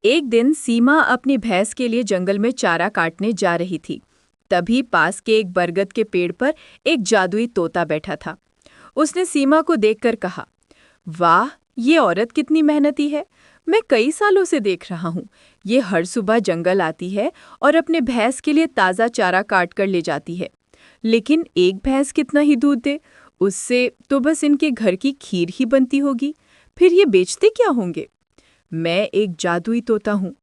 एक दिन सीमा अपनी भैंस के लिए जंगल में चारा काटने जा रही थी। तभी पास के एक बरगद के पेड़ पर एक जादुई तोता बैठा था। उसने सीमा को देखकर कहा, वाह, ये औरत कितनी मेहनती है। मैं कई सालों से देख रहा हूँ। ये हर सुबह जंगल आती है और अपने भैंस के लिए ताज़ा चारा काट कर ले जाती है। लेकिन एक भैंस कितना ही दूध दे, उससे तो बस इनके घर की खीर ही बनती होगी। फिर ये बेचते क्या होंगे। मैं एक जादुई तोता हूँ।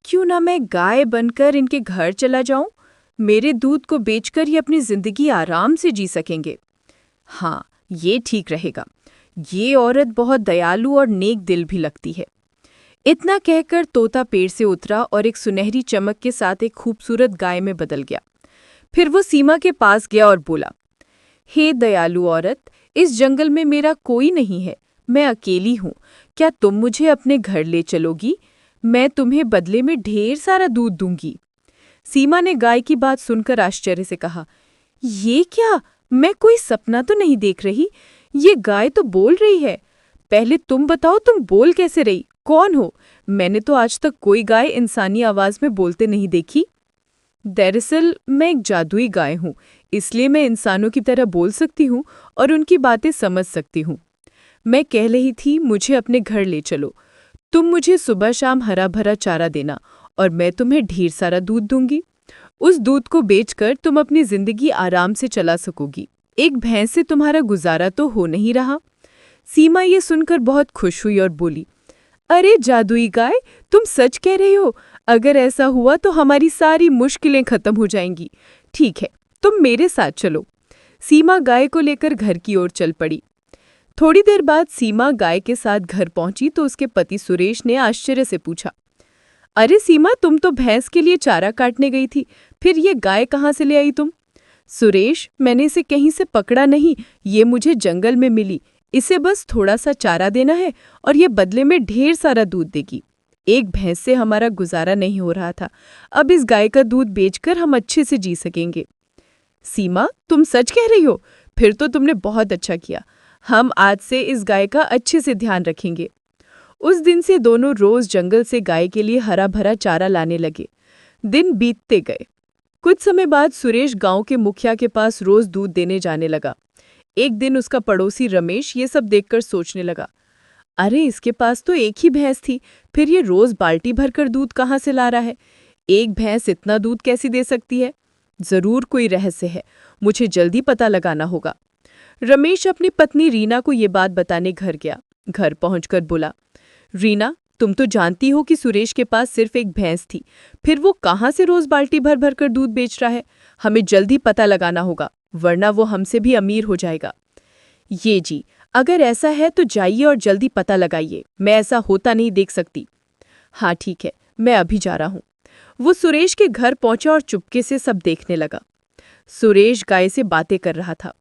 क्यों ना मैं गाय बनकर इनके घर चला जाऊं। मेरे दूध को बेचकर ये अपनी जिंदगी आराम से जी सकेंगे। हाँ, ये ठीक रहेगा। ये औरत बहुत दयालु और नेक दिल भी लगती है। इतना कहकर तोता पेड़ से उतरा और एक सुनहरी चमक के साथ एक खूबसूरत गाय में बदल गया। फिर वो सीमा के पास गया और बोला, हे दयालु औरत, इस जंगल में मेरा कोई नहीं है। मैं अकेली हूँ। क्या तुम मुझे अपने घर ले चलोगी? मैं तुम्हें बदले में ढेर सारा दूध दूंगी। सीमा ने गाय की बात सुनकर आश्चर्य से कहा, ये क्या? मैं कोई सपना तो नहीं देख रही। ये गाय तो बोल रही है। पहले तुम बताओ, तुम बोल कैसे रही? कौन हो? मैंने तो आज तक कोई गाय इंसानी आवाज में बोलते नहीं देखी। दरअसल मैं एक जादुई गाय हूँ, इसलिए मैं इंसानों की तरह बोल सकती हूँ और उनकी बातें समझ सकती हूँ। मैं कह रही थी, मुझे अपने घर ले चलो। तुम मुझे सुबह शाम हरा भरा चारा देना और मैं तुम्हें ढेर सारा दूध दूंगी। उस दूध को बेचकर तुम अपनी जिंदगी आराम से चला सकोगी। एक भैंस से तुम्हारा गुजारा तो हो नहीं रहा। सीमा ये सुनकर बहुत खुश हुई और बोली, अरे जादुई गाय, तुम सच कह रही हो। अगर ऐसा हुआ तो हमारी सारी मुश्किलें खत्म हो जाएंगी। ठीक है, तुम मेरे साथ चलो। सीमा गाय को लेकर घर की ओर चल पड़ी। थोड़ी देर बाद सीमा गाय के साथ घर पहुंची तो उसके पति सुरेश ने आश्चर्य से पूछा, अरे सीमा, तुम तो भैंस के लिए चारा काटने गई थी, फिर ये गाय कहाँ से ले आई तुम? सुरेश, मैंने इसे कहीं से पकड़ा नहीं, ये मुझे जंगल में मिली। इसे बस थोड़ा सा चारा देना है और ये बदले में ढेर सारा दूध देगी। एक भैंस से हमारा गुजारा नहीं हो रहा था, अब इस गाय का दूध बेचकर हम अच्छे से जी सकेंगे। सीमा, तुम सच कह रही हो? फिर तो तुमने बहुत अच्छा किया। हम आज से इस गाय का अच्छे से ध्यान रखेंगे। उस दिन से दोनों रोज जंगल से गाय के लिए हरा भरा चारा लाने लगे। दिन बीतते गए। कुछ समय बाद सुरेश गांव के मुखिया के पास रोज दूध देने जाने लगा। एक दिन उसका पड़ोसी रमेश ये सब देखकर सोचने लगा, अरे इसके पास तो एक ही भैंस थी, फिर ये रोज बाल्टी भरकर दूध कहाँ से ला रहा है? एक भैंस इतना दूध कैसे दे सकती है? जरूर कोई रहस्य है, मुझे जल्दी पता लगाना होगा। रमेश अपनी पत्नी रीना को ये बात बताने घर गया। घर पहुंचकर बोला, रीना, तुम तो जानती हो कि सुरेश के पास सिर्फ एक भैंस थी, फिर वो कहाँ से रोज बाल्टी भर भर कर दूध बेच रहा है? हमें जल्दी पता लगाना होगा, वरना वो हमसे भी अमीर हो जाएगा। ये जी, अगर ऐसा है तो जाइए और जल्दी पता लगाइए। मैं ऐसा होता नहीं देख सकती। हाँ ठीक है, मैं अभी जा रहा हूँ। वो सुरेश के घर पहुंचा और चुपके से सब देखने लगा। सुरेश गाय से बातें कर रहा था।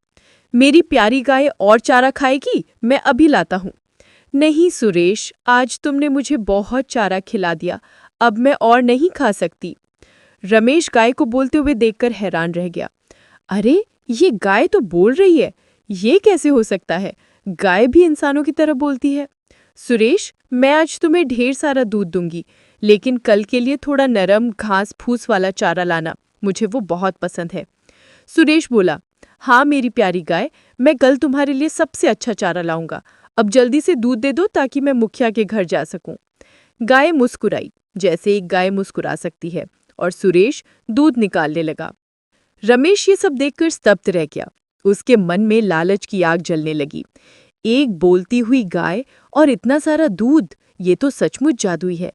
मेरी प्यारी गाय और चारा खाएगी, मैं अभी लाता हूँ। नहीं सुरेश, आज तुमने मुझे बहुत चारा खिला दिया, अब मैं और नहीं खा सकती। रमेश गाय को बोलते हुए देखकर हैरान रह गया। अरे, ये गाय तो बोल रही है, ये कैसे हो सकता है? गाय भी इंसानों की तरह बोलती है। सुरेश, मैं आज तुम्हें ढेर सारा दूध दूंगी, लेकिन कल के लिए थोड़ा नरम घास फूस वाला चारा लाना, मुझे वो बहुत पसंद है। सुरेश बोला, हाँ मेरी प्यारी गाय, मैं कल तुम्हारे लिए सबसे अच्छा चारा लाऊंगा। अब जल्दी से दूध दे दो ताकि मैं मुखिया के घर जा सकूं। गाय मुस्कुराई, जैसे एक गाय मुस्कुरा सकती है, और सुरेश दूध निकालने लगा। रमेश ये सब देखकर स्तब्ध रह गया। उसके मन में लालच की आग जलने लगी। एक बोलती हुई गाय और इतना सारा दूध, ये तो सचमुच जादुई है।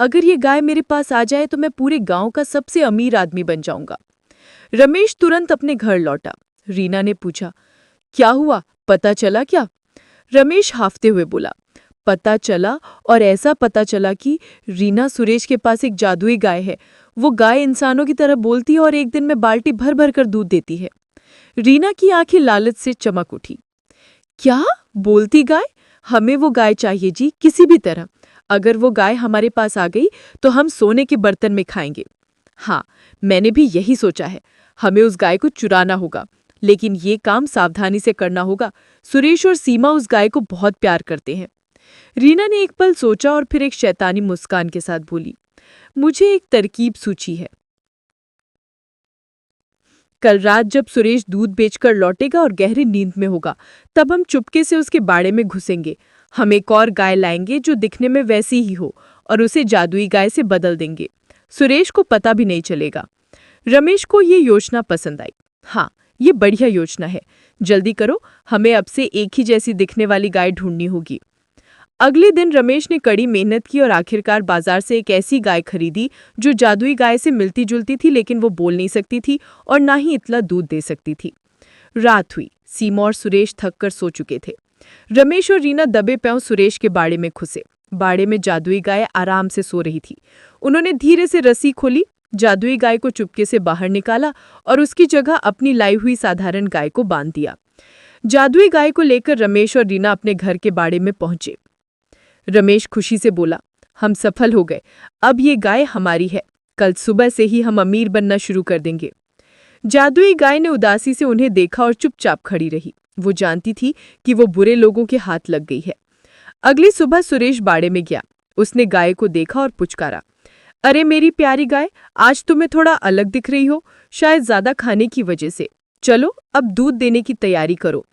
अगर ये गाय मेरे पास आ जाए तो मैं पूरे गांव का सबसे अमीर आदमी बन जाऊंगा। रमेश तुरंत अपने घर लौटा। रीना ने पूछा, क्या हुआ, पता चला क्या? रमेश हाफते हुए बोला, पता चला, और ऐसा पता चला कि रीना सुरेश के पास एक जादुई गाय है। वो गाय इंसानों की तरह बोलती है और एक दिन में बाल्टी भर भर कर दूध देती है। रीना की आंखें लालच से चमक उठी। क्या? बोलती गाय? हमें वो गाय चाहिए जी, किसी भी तरह। अगर वो गाय हमारे पास आ गई तो हम सोने के बर्तन में खाएंगे। हाँ, मैंने भी यही सोचा है। हमें उस गाय को चुराना होगा, लेकिन ये काम सावधानी से करना होगा। सुरेश और सीमा उस गाय को बहुत प्यार करते हैं। रीना ने एक पल सोचा और फिर एक शैतानी मुस्कान के साथ बोली, मुझे एक तरकीब सूझी है। कल रात जब सुरेश दूध बेचकर लौटेगा और गहरी नींद में होगा, तब हम चुपके से उसके बाड़े में घुसेंगे। हम एक और गाय लाएंगे जो दिखने में वैसी ही हो और उसे जादुई गाय से बदल देंगे। सुरेश को पता भी नहीं चलेगा। रमेश को ये योजना पसंद आई। हाँ, ये बढ़िया योजना है। जल्दी करो, हमें अब से एक ही जैसी दिखने वाली गाय ढूंढनी होगी। अगले दिन रमेश ने कड़ी मेहनत की और आखिरकार बाजार से एक ऐसी गाय खरीदी जो जादुई गाय से मिलती जुलती थी, लेकिन वो बोल नहीं सकती थी और ना ही इतना दूध दे सकती थी। रात हुई। सीमा और सुरेश थक कर सो चुके थे। रमेश और रीना दबे पांव सुरेश के बाड़े में घुसे। बाड़े में जादुई गाय आराम से सो रही थी। उन्होंने धीरे से रस्सी खोली, जादुई गाय को चुपके से बाहर निकाला और उसकी जगह अपनी लाई हुई साधारण गाय को बांध दिया। जादुई गाय को लेकर रमेश और रीना अपने घर के बाड़े में पहुंचे। रमेश खुशी से बोला, हम सफल हो गए। अब ये गाय हमारी है। कल सुबह से ही हम अमीर बनना शुरू कर देंगे। जादुई गाय ने उदासी से उन्हें देखा और चुपचाप खड़ी रही। वो जानती थी कि वो बुरे लोगों के हाथ लग गई है। अगली सुबह सुरेश बाड़े में गया। उसने गाय को देखा और पुचकारा, अरे मेरी प्यारी गाय, आज तुम्हें थोड़ा अलग दिख रही हो, शायद ज्यादा खाने की वजह से। चलो अब दूध देने की तैयारी करो।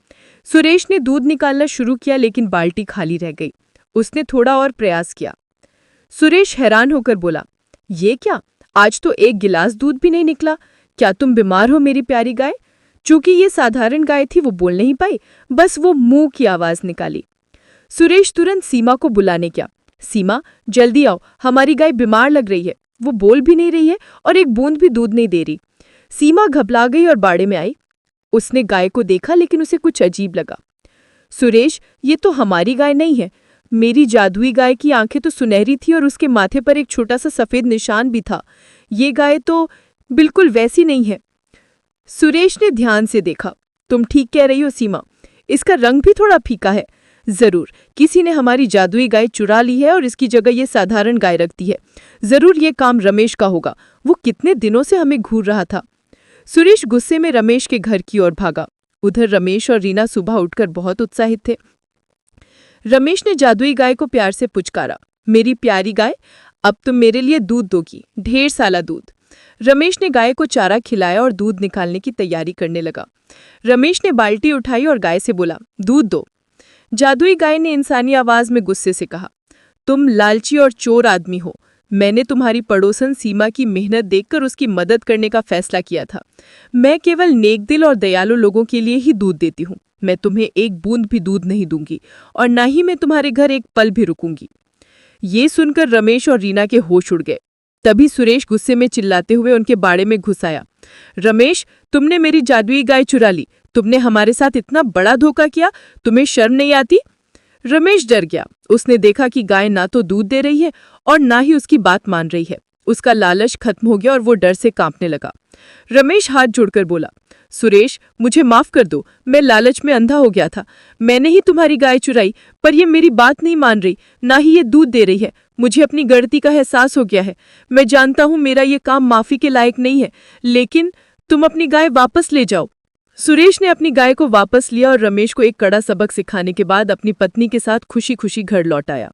सुरेश ने दूध निकालना शुरू किया, लेकिन बाल्टी खाली रह गई। उसने थोड़ा और प्रयास किया। सुरेश हैरान होकर बोला, ये क्या, आज तो एक गिलास दूध भी नहीं निकला। क्या तुम बीमार हो मेरी प्यारी गाय? चूंकि ये साधारण गाय थी, वो बोल नहीं पाई, बस वो मुंह की आवाज निकाली। सुरेश तुरंत सीमा को बुलाने गया। सीमा, जल्दी आओ, हमारी गाय बीमार लग रही है। वो बोल भी नहीं रही है और एक बूंद भी दूध नहीं दे रही। सीमा घबरा गई और बाड़े में आई। उसने गाय को देखा, लेकिन उसे कुछ अजीब लगा। सुरेश, ये तो हमारी गाय नहीं है। मेरी जादुई गाय की आंखें तो सुनहरी थी और उसके माथे पर एक छोटा सा सफेद निशान भी था। ये गाय तो बिल्कुल वैसी नहीं है। सुरेश ने ध्यान से देखा। तुम ठीक कह रही हो सीमा, इसका रंग भी थोड़ा फीका है। जरूर किसी ने हमारी जादुई गाय चुरा ली है और इसकी जगह ये साधारण गाय रख दी है। जरूर ये काम रमेश का होगा। वो कितने दिनों से हमें घूर रहा था। सुरेश गुस्से में रमेश के घर की ओर भागा। उधर रमेश और रीना सुबह उठकर बहुत उत्साहित थे। रमेश ने जादुई गाय को प्यार से पुचकारा, मेरी प्यारी गाय, अब तुम मेरे लिए दूध दोगी, ढेर सारा दूध। रमेश ने गाय को चारा खिलाया और दूध निकालने की तैयारी करने लगा। रमेश ने बाल्टी उठाई और गाय से बोला, दूध दो। जादुई गाय ने इंसानी आवाज में गुस्से से कहा, तुम लालची और चोर आदमी हो। मैंने तुम्हारी पड़ोसन सीमा की मेहनत देखकर उसकी मदद करने का फैसला किया था। मैं केवल नेकदिल और दयालु लोगों के लिए ही दूध देती हूँ। मैं तुम्हें एक बूंद भी दूध नहीं दूंगी और ना ही मैं तुम्हारे घर एक पल भी रुकूंगी। ये सुनकर रमेश और रीना के होश उड़ गए। तभी सुरेश गुस्से में चिल्लाते हुए उनके बाड़े में घुस आया। रमेश, तुमने मेरी जादुई गाय चुरा ली। तुमने हमारे साथ इतना बड़ा धोखा किया। तुम्हें शर्म नहीं आती? रमेश डर गया। उसने देखा कि गाय ना तो दूध दे रही है और ना ही उसकी बात मान रही है। उसका लालच खत्म हो गया और वो डर से कांपने लगा। रमेश हाथ जोड़कर बोला, सुरेश, मुझे माफ कर दो। मैं लालच में अंधा हो गया था। मैंने ही तुम्हारी गाय चुराई, पर ये मेरी बात नहीं मान रही, ना ही ये दूध दे रही है। मुझे अपनी गलती का एहसास हो गया है। मैं जानता हूँ मेरा ये काम माफी के लायक नहीं है, लेकिन तुम अपनी गाय वापस ले जाओ। सुरेश ने अपनी गाय को वापस लिया और रमेश को एक कड़ा सबक सिखाने के बाद अपनी पत्नी के साथ खुशी खुशी घर लौट आया।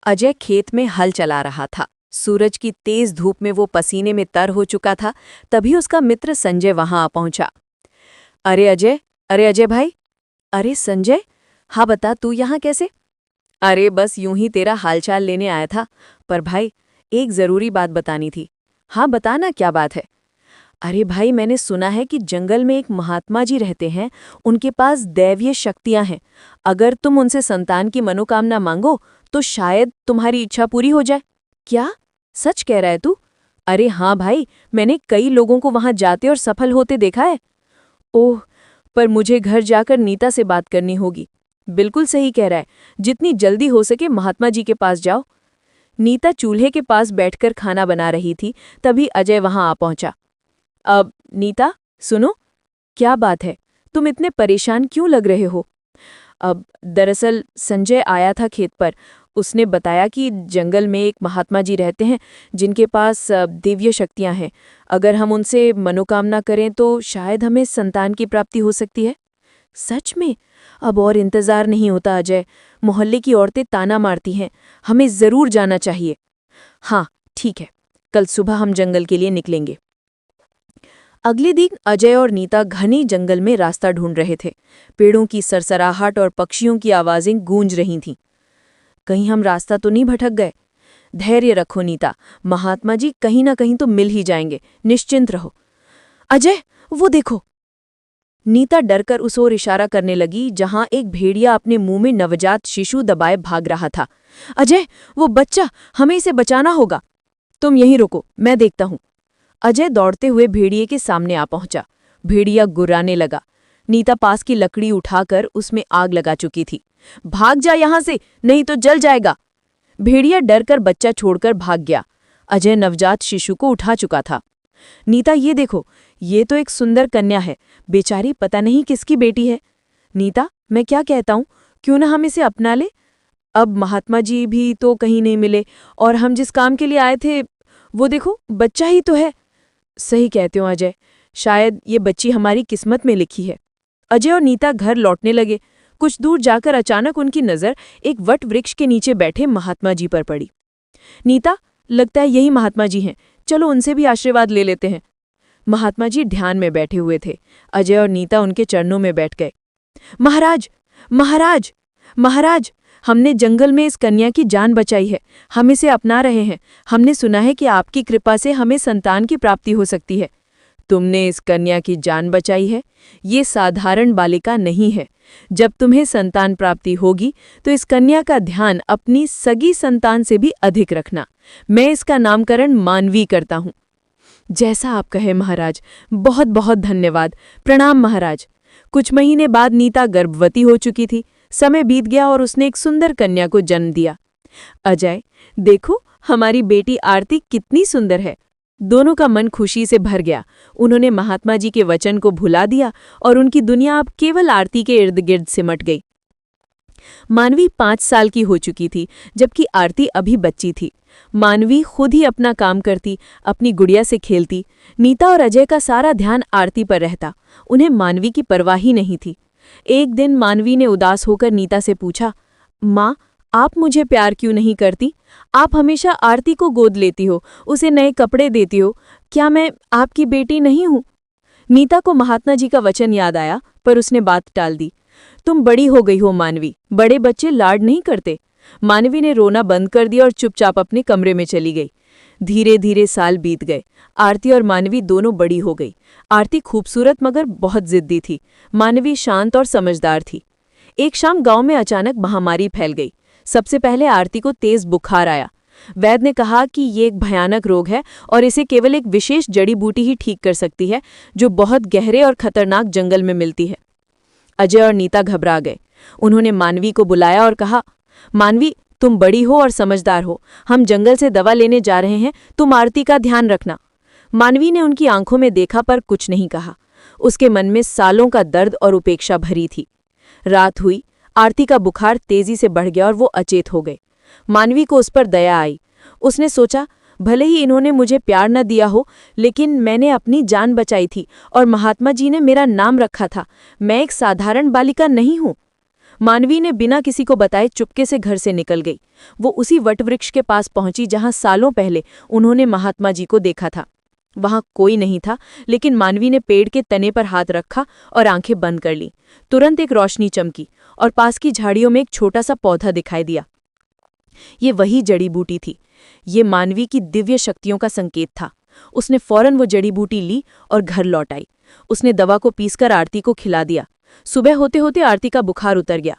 अजय खेत में हल चला रहा था। सूरज की तेज धूप में वो पसीने में तर हो चुका था। तभी उसका मित्र संजय वहां आ पहुंचा। अरे अजय भाई। अरे संजय, हाँ बता, तू यहाँ कैसे? अरे बस यूं ही तेरा हालचाल लेने आया था। पर भाई, एक जरूरी बात बतानी थी। हाँ बताना, क्या बात है? अरे भाई, मैंने सुना है कि जंगल में एक महात्मा जी रहते हैं। उनके पास दैवीय शक्तियां हैं। अगर तुम उनसे संतान की मनोकामना मांगो तो शायद तुम्हारी इच्छा पूरी हो जाए। क्या सच कह रहा है तू? अरे हाँ भाई, मैंने कई लोगों को वहां जाते और सफल होते देखा है। ओह, पर मुझे घर जाकर नीता से बात करनी होगी। बिल्कुल सही कह रहा है, जितनी जल्दी हो सके महात्मा जी के पास जाओ। नीता चूल्हे के पास बैठकर खाना बना रही थी। तभी अजय वहां आ पहुंचा। अब नीता, सुनो, क्या बात है? तुम इतने परेशान क्यों लग रहे हो? अब दरअसल संजय आया था खेत पर उसने बताया कि जंगल में एक महात्मा जी रहते हैं जिनके पास दिव्य शक्तियां हैं। अगर हम उनसे मनोकामना करें तो शायद हमें संतान की प्राप्ति हो सकती है। सच में? अब और इंतजार नहीं होता अजय। मोहल्ले की औरतें ताना मारती हैं। हमें जरूर जाना चाहिए। हाँ ठीक है, कल सुबह हम जंगल के लिए निकलेंगे। अगले दिन अजय और नीता घने जंगल में रास्ता ढूंढ रहे थे। पेड़ों की सरसराहट और पक्षियों की आवाजें गूंज रही थीं। कहीं हम रास्ता तो नहीं भटक गए? धैर्य रखो नीता, महात्मा जी कहीं ना कहीं तो मिल ही जाएंगे, निश्चिंत रहो। अजय, वो देखो। नीता डरकर उस ओर इशारा करने लगी जहां एक भेड़िया अपने मुंह में नवजात शिशु दबाए भाग रहा था। अजय, वो बच्चा, हमें इसे बचाना होगा। तुम यहीं रुको, मैं देखता हूं। अजय दौड़ते हुए भेड़िए के सामने आ पहुंचा। भेड़िया गुर्राने लगा। नीता पास की लकड़ी उठाकर उसमें आग लगा चुकी थी। भाग जा यहां से, नहीं तो जल जाएगा। भेड़िया डरकर बच्चा छोड़कर भाग गया। अजय नवजात शिशु को उठा चुका था। नीता, ये देखो, ये तो एक सुंदर कन्या है। बेचारी पता नहीं किसकी बेटी है। नीता, मैं क्या कहता हूं, क्यों ना हम इसे अपना ले? अब महात्मा जी भी तो कहीं नहीं मिले और हम जिस काम के लिए आए थे, वो देखो, बच्चा ही तो है। सही कहते हो अजय, शायद ये बच्ची हमारी किस्मत में लिखी है। अजय और नीता घर लौटने लगे। कुछ दूर जाकर अचानक उनकी नज़र एक वट वृक्ष के नीचे बैठे महात्मा जी पर पड़ी। नीता, लगता है यही महात्मा जी हैं, चलो उनसे भी आशीर्वाद ले लेते हैं। महात्मा जी ध्यान में बैठे हुए थे। अजय और नीता उनके चरणों में बैठ गए। महाराज, महाराज, महाराज, हमने जंगल में इस कन्या की जान बचाई है। हम इसे अपना रहे हैं। हमने सुना है कि आपकी कृपा से हमें संतान की प्राप्ति हो सकती है। तुमने इस कन्या की जान बचाई है? ये साधारण बालिका नहीं है। जब तुम्हें संतान प्राप्ति होगी तो इस कन्या का ध्यान अपनी सगी संतान से भी अधिक रखना। मैं इसका नामकरण मानवी करता हूँ। जैसा आप कहे महाराज, बहुत बहुत धन्यवाद। प्रणाम महाराज। कुछ महीने बाद नीता गर्भवती हो चुकी थी। समय बीत गया और उसने एक सुंदर कन्या को जन्म दिया। अजय, देखो, हमारी बेटी आरती कितनी सुंदर है। दोनों का मन खुशी से भर गया। उन्होंने महात्मा जी के वचन को भुला दिया और उनकी दुनिया अब केवल आरती के इर्द गिर्द सिमट गई। मानवी 5 साल की हो चुकी थी, जबकि आरती अभी बच्ची थी। मानवी खुद ही अपना काम करती, अपनी गुड़िया से खेलती। नीता और अजय का सारा ध्यान आरती पर रहता। उन्हें मानवी की परवाह ही नहीं थी। एक दिन मानवी ने उदास होकर नीता से पूछा, माँ, आप मुझे प्यार क्यों नहीं करती? आप हमेशा आरती को गोद लेती हो, उसे नए कपड़े देती हो। क्या मैं आपकी बेटी नहीं हूँ? नीता को महात्मा जी का वचन याद आया, पर उसने बात टाल दी। तुम बड़ी हो गई हो मानवी, बड़े बच्चे लाड नहीं करते। मानवी ने रोना बंद कर दिया और चुपचाप अपने कमरे में चली गई। धीरे धीरे साल बीत गए। आरती और मानवी दोनों बड़ी हो गई। आरती खूबसूरत मगर बहुत जिद्दी थी। मानवी शांत और समझदार थी। एक शाम गांव में अचानक महामारी फैल गई। सबसे पहले आरती को तेज बुखार आया। वैद्य ने कहा कि ये एक भयानक रोग है और इसे केवल एक विशेष जड़ी बूटी ही ठीक कर सकती है, जो बहुत गहरे और खतरनाक जंगल में मिलती है। अजय और नीता घबरा गए। उन्होंने मानवी को बुलाया और कहा, मानवी, तुम बड़ी हो और समझदार हो। हम जंगल से दवा लेने जा रहे हैं, तुम आरती का ध्यान रखना। मानवी ने उनकी आंखों में देखा पर कुछ नहीं कहा। उसके मन में सालों का दर्द और उपेक्षा भरी थी। रात हुई। आरती का बुखार तेजी से बढ़ गया और वो अचेत हो गए। मानवी को उस पर दया आई। उसने सोचा, भले ही इन्होंने मुझे प्यार न दिया हो, लेकिन मैंने अपनी जान बचाई थी और महात्मा जी ने मेरा नाम रखा था। मैं एक साधारण बालिका नहीं हूँ। मानवी ने बिना किसी को बताए चुपके से घर से निकल गई। वो उसी वटवृक्ष के पास पहुंची जहां सालों पहले उन्होंने महात्मा जी को देखा था। वहां कोई नहीं था, लेकिन मानवी ने पेड़ के तने पर हाथ रखा और आंखें बंद कर लीं। तुरंत एक रोशनी चमकी और पास की झाड़ियों में एक छोटा सा पौधा दिखाई दिया। ये वही जड़ी बूटी थी। ये मानवी की दिव्य शक्तियों का संकेत था। उसने फौरन वो जड़ी बूटी ली और घर लौट आई। उसने दवा को पीसकर आरती को खिला दिया। सुबह होते होते आरती का बुखार उतर गया।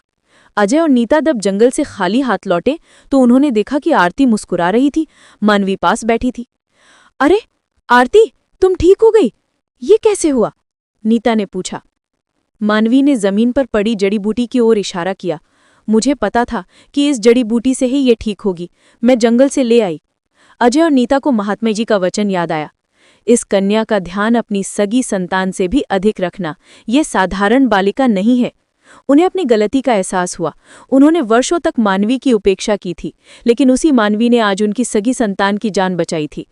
अजय और नीता जब जंगल से खाली हाथ लौटे तो उन्होंने देखा कि आरती मुस्कुरा रही थी। मानवी पास बैठी थी। अरे आरती, तुम ठीक हो गई? ये कैसे हुआ? नीता ने पूछा। मानवी ने जमीन पर पड़ी जड़ी बूटी की ओर इशारा किया। मुझे पता था कि इस जड़ी बूटी से ही ये ठीक होगी। मैं जंगल से ले आई। अजय और नीता को महात्मा जी का वचन याद आया। इस कन्या का ध्यान अपनी सगी संतान से भी अधिक रखना। ये साधारण बालिका नहीं है। उन्हें अपनी गलती का एहसास हुआ। उन्होंने वर्षों तक मानवी की उपेक्षा की थी, लेकिन उसी मानवी ने आज उनकी सगी संतान की जान बचाई थी।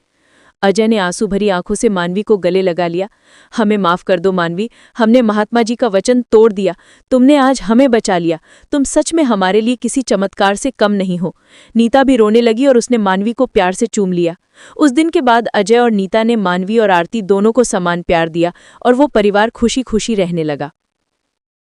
अजय ने आंसू भरी आंखों से मानवी को गले लगा लिया। हमें माफ कर दो मानवी, हमने महात्मा जी का वचन तोड़ दिया। तुमने आज हमें बचा लिया। तुम सच में हमारे लिए किसी चमत्कार से कम नहीं हो। नीता भी रोने लगी और उसने मानवी को प्यार से चूम लिया। उस दिन के बाद अजय और नीता ने मानवी और आरती दोनों को समान प्यार दिया और वो परिवार खुशी खुशी रहने लगा।